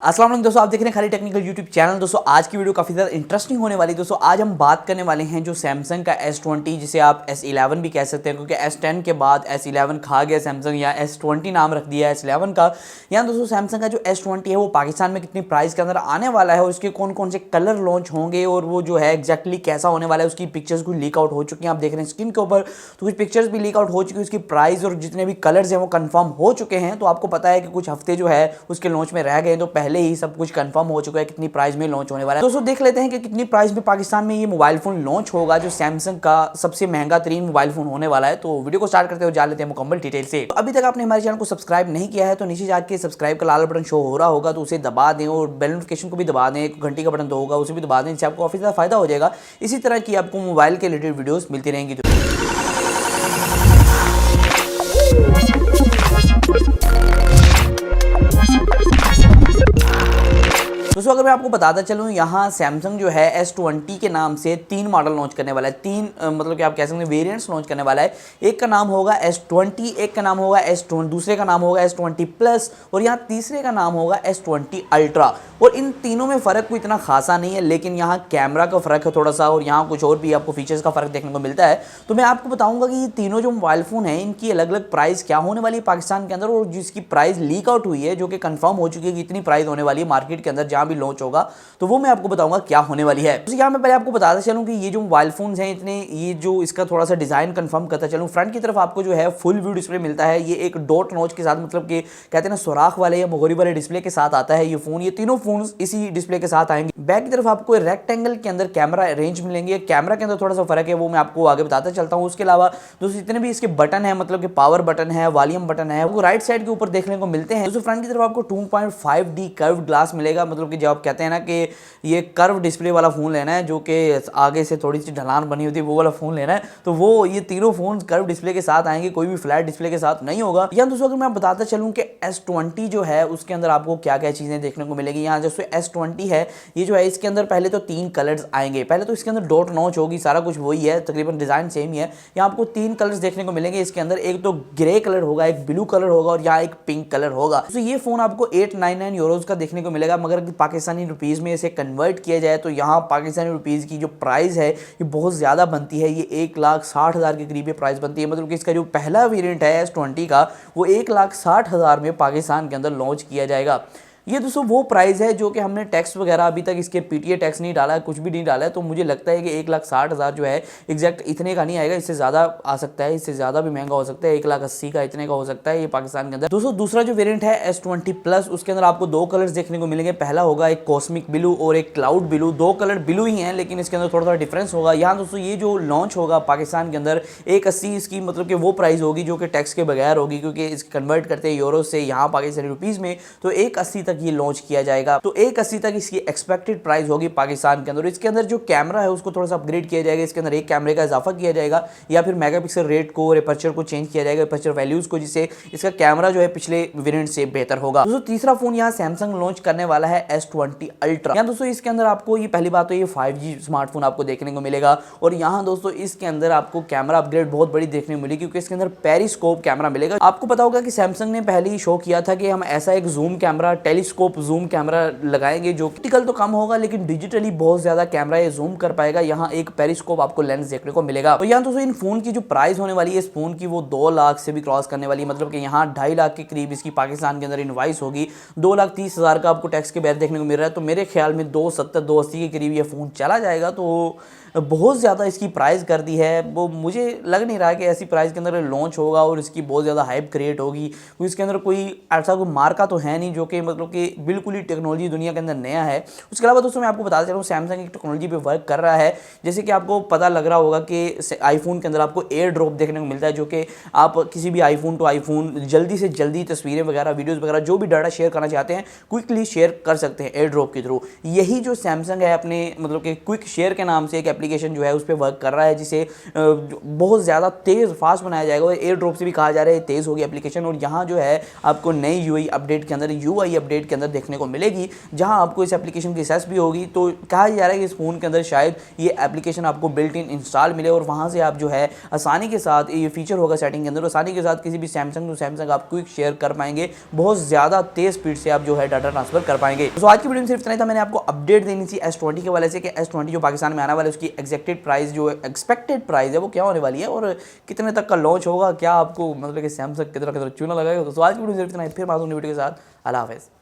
अस्सलाम वालेकुम दोस्तों, आप देख रहे हैं खाली टेक्निकल यूट्यूब चैनल। दोस्तों आज की वीडियो काफ़ी ज़्यादा इंटरेस्टिंग होने वाली है। दोस्तों आज हम बात करने वाले हैं जो सैमसंग का S20, जिसे आप S11 भी कह सकते हैं, क्योंकि S10 के बाद S11 खा गया सैमसंग, या S20 नाम रख दिया है S11 का। यहाँ दोस्तों सैमसंग का जो S20 है वो पाकिस्तान में कितनी प्राइस के अंदर आने वाला है और उसके कौन कौन से कलर लॉन्च होंगे और वो जो है एक्जैक्टली कैसा होने वाला है, उसकी पिक्चर्स कुछ लीक आउट हो चुकी हैं, आप देख रहे हैं स्क्रीन के ऊपर। तो कुछ पिक्चर्स भी लीक आउट हो चुकी है, उसकी प्राइस और जितने भी कलर्स हैं वो कंफर्म हो चुके हैं। तो आपको पता है कि कुछ हफ्ते जो है उसके लॉन्च में रह गए, तो पहले ही सब कुछ कंफर्म हो चुका है कितनी प्राइस में लॉन्च होने वाला है। दोस्तों देख लेते हैं कि कितनी प्राइस में पाकिस्तान में ये मोबाइल फोन लॉन्च होगा, जो सैमसंग का सबसे महंगा तरीन मोबाइल फोन होने वाला है। तो वीडियो को स्टार्ट करते हुए जान लेते हैं मुकम्मल डिटेल से। तो अभी तक आपने हमारे चैनल को सब्सक्राइब नहीं किया है तो नीचे जाके सब्सक्राइब का लाल बटन शो हो रहा होगा, तो उसे दबा दें और बेल नोटिफिकेशन को भी दबा दें, एक घंटी का बटन तो होगा उसे भी दबा दें, जिससे आपको काफी ज्यादा फायदा हो जाएगा। इसी तरह की आपको मोबाइल के रिलेटेड वीडियोस मिलती रहेंगी। दोस्तों अगर मैं आपको बताता चलूँ, यहाँ सैमसंग जो है S20 के नाम से 3 मॉडल लॉन्च करने वाला है। मतलब कि आप कह सकते हैं वेरिएंट्स लॉन्च करने वाला है। एक का नाम होगा S20, एक का नाम होगा S20, दूसरे का नाम होगा S20 प्लस और यहाँ तीसरे का नाम होगा S20 अल्ट्रा। और इन तीनों में फ़र्क कोई इतना खासा नहीं है, लेकिन यहाँ कैमरा का फ़र्क है थोड़ा सा और यहाँ कुछ और भी आपको फीचर्स का फ़र्क देखने को मिलता है। तो मैं आपको बताऊँगा कि ये तीनों जो मोबाइल फ़ोन हैं इनकी अलग अलग प्राइस क्या होने वाली है पाकिस्तान के अंदर, और जिसकी प्राइस लीक आउट हुई है जो कि कंफर्म हो चुकी है कि इतनी प्राइस होने वाली है मार्केट के अंदर जहाँ भी लॉन्च होगा, तो वो मैं आपको बताऊंगा क्या होने वाली है। तो यहाँ मैं पहले आपको बताता चलूं कि ये जो मोबाइल फोन्स हैं इतने, ये जो इसका थोड़ा सा डिजाइन कंफर्म करता चलूं, फ्रंट की तरफ आपको जो है फुल व्यू डिस्प्ले मिलता है। ये एक डॉट नॉच के साथ, मतलब कि कहते हैं ना सुराख वाले या मोहरी वाले डिस्प्ले के साथ आता है ये फोन। ये तीनों फोन इसी डिस्प्ले के साथ आएंगे। बैक की तरफ आपको रेक्टेंगल के अंदर कैमरा रेंज मिलेंगे। कैमरा के अंदर थोड़ा सा फर्क है, वो मैं आपको आगे बताता चलता हूँ। उसके अलावा दोस्तों जितने भी इसके बटन है, मतलब कि पावर बटन है, वॉल्यूम बटन है, वो राइट साइड के ऊपर देखने को मिलते हैं। दोस्तों फ्रंट की तरफ आपको 2.5D कर्व्ड ग्लास मिलेगा, मतलब कि जब आप कहते हैं ना कि ये कर्व डिस्प्ले वाला फोन लेना है जो कि आगे से थोड़ी सी ढलान बनी होती है, वो वाला फोन लेना है, तो वो ये तीनों फोन कर्व डिस्प्ले के साथ आएंगे, कोई भी फ्लैट डिस्प्ले के साथ नहीं होगा। यहाँ दोस्तों अगर मैं बताता चलूँ कि S20 जो है उसके अंदर आपको क्या क्या चीज़ें देखने को मिलेगी। यहाँ जो S20 है ये जो है इसके अंदर पहले तो 3 कलर्स आएंगे। पहले तो इसके अंदर डॉट नॉच होगी, सारा कुछ वही है, तकरीबन डिज़ाइन सेम ही है। यहाँ आपको 3 कलर्स देखने को मिलेंगे इसके अंदर। एक तो ग्रे कलर होगा, एक ब्लू कलर होगा और यहाँ एक पिंक कलर होगा। तो ये फोन आपको 899 यूरोज का देखने को मिलेगा, मगर पाकिस्तानी रुपीज़ में इसे कन्वर्ट किया जाए तो यहाँ पाकिस्तानी रुपीज़ की जो प्राइस है ये बहुत ज़्यादा बनती है। ये 1,60,000 के करीब ये प्राइस बनती है। मतलब कि इसका जो पहला वेरिएंट है S20 का वो 1,60,000 में पाकिस्तान के अंदर लॉन्च किया जाएगा। ये दोस्तों वो प्राइस है जो कि हमने टैक्स वगैरह अभी तक इसके पीटीए टैक्स नहीं डाला है, कुछ भी नहीं डाला है। तो मुझे लगता है कि 1,60,000 जो है एग्जैक्ट इतने का नहीं आएगा, इससे ज़्यादा आ सकता है, इससे ज़्यादा भी महंगा हो सकता है, 1,80,000 का इतने का हो सकता है ये पाकिस्तान के अंदर। दोस्तों दूसरा जो वेरिएंट है S20 प्लस, उसके अंदर आपको 2 कलर्स देखने को मिलेंगे। पहला होगा एक कॉस्मिक ब्लू और एक क्लाउड ब्लू। 2 कलर ब्लू ही हैं लेकिन इसके अंदर थोड़ा सा डिफरेंस होगा। यहाँ दोस्तों ये जो लॉन्च होगा पाकिस्तान के अंदर 1,80 इसकी मतलब कि वो प्राइस होगी जो कि टैक्स के बगैर होगी, क्योंकि इसके कन्वर्ट करते हैं यूरो से यहाँ पाकिस्तानी रुपीज़ में, तो 1,80 तक ये लॉन्च किया जाएगा। तो 1,80 तक इसकी एक्सपेक्टेड प्राइस होगी पाकिस्तान के अंदर। इसके अंदर जो कैमरा है उसको थोड़ा सा अपग्रेड किया जाएगा, इसके अंदर एक कैमरे का इजाफा किया जाएगा या फिर मेगापिक्सल रेट को और एपर्चर को चेंज किया जाएगा, एपर्चर वैल्यूज को, जिससे इसका कैमरा जो है पिछले वेरिएंट से बेहतर होगा। दोस्तों तीसरा फोन यहाँ सैमसंग लॉन्च करने वाला है S20 अल्ट्रा। यहाँ दोस्तों इसके अंदर आपको ये पहली बात तो ये 5G स्मार्टफोन आपको देखने को मिलेगा और यहाँ दोस्तों इसके अंदर आपको कैमरा अपग्रेड बहुत बड़ी देखने को मिलेगी, क्योंकि इसके अंदर पेरिस्कोप कैमरा मिलेगा। आपको पता होगा कि सैमसंग ने पहले ही शो किया था कि हम ऐसा एक zoom camera, telescope zoom camera लगाएंगे जो ऑप्टिकल तो कम होगा लेकिन डिजिटली बहुत ज्यादा कैमरा ये जूम कर पाएगा। यहाँ एक पेरिस्कोप आपको लेंस देखने को मिलेगा। तो यहाँ दोस्तों इन फोन की जो प्राइस होने वाली है इस फोन की वो 2 लाख से भी क्रॉस करने वाली है, मतलब कि यहाँ 2.5 लाख के करीब इसकी पाकिस्तान के अंदर इनवाइस होगी। 2,30,000 का आपको टैक्स के बैर देखने को मिल रहा है, तो मेरे ख्याल में 270 280 के करीब ये फोन चला जाएगा। तो बहुत ज़्यादा इसकी प्राइस कर दी है, वो मुझे लग नहीं रहा कि ऐसी प्राइस के अंदर लॉन्च होगा और इसकी बहुत ज़्यादा हाइप क्रिएट होगी, क्योंकि इसके अंदर कोई ऐसा कोई मार्का तो है नहीं जो कि मतलब कि बिल्कुल ही टेक्नोलॉजी दुनिया के अंदर नया है। उसके अलावा दोस्तों मैं आपको बताता चलूँ सैमसंग एक टेक्नोलॉजी पे वर्क कर रहा है। जैसे कि आपको पता लग रहा होगा कि आईफोन के अंदर आपको एयर ड्रॉप देखने को मिलता है, जो कि आप किसी भी आईफोन टू आईफोन जल्दी से जल्दी तस्वीरें वगैरह, वीडियोज़ वगैरह जो भी डाटा शेयर करना चाहते हैं क्विकली शेयर कर सकते हैं एयर ड्रॉप के थ्रू। यही जो सैमसंग है अपने मतलब कि क्विक शेयर के नाम से एक एप्लीकेशन जो है उस पर वर्क कर रहा है, जिसे बहुत ज़्यादा तेज़ फास्ट बनाया जाएगा और एयर ड्रॉप से भी कहा जा रहा है तेज़ होगी एप्लीकेशन। और यहाँ जो है आपको नई यूआई अपडेट के अंदर, यूआई अपडेट अपडेट के अंदर देखने को मिलेगी, जहां आपको इस एप्लीकेशन की एक्सेस भी होगी। तो कहा जा रहा है कि इस फ़ोन के अंदर शायद ये एप्लीकेशन आपको बिल्ट इन इंस्टॉल मिले और वहां से आप जो है आसानी के साथ, ये फीचर होगा सेटिंग के अंदर, आसानी के साथ किसी भी सैमसंग टू सैमसंग आप क्विक शेयर कर पाएंगे, बहुत ज़्यादा तेज स्पीड से आप जो है डाटा ट्रांसफर कर पाएंगे। तो आज की वीडियो में सिर्फ इतना ही था। मैंने आपको अपडेट देनी थी S20 के वाले से कि S20 जो पाकिस्तान में आने वाला है उसकी एक्सपेक्टेड प्राइस, जो एक्सपेक्टेड प्राइस है वो क्या होने वाली है और कितने तक का लॉन्च होगा, क्या आपको मतलब कि सैमसंग कितना चूना लगाएगा। तो आज की वीडियो सिर्फ इतना ही, फिर बात होगी वीडियो के साथ। अल्लाह हाफ़िज़।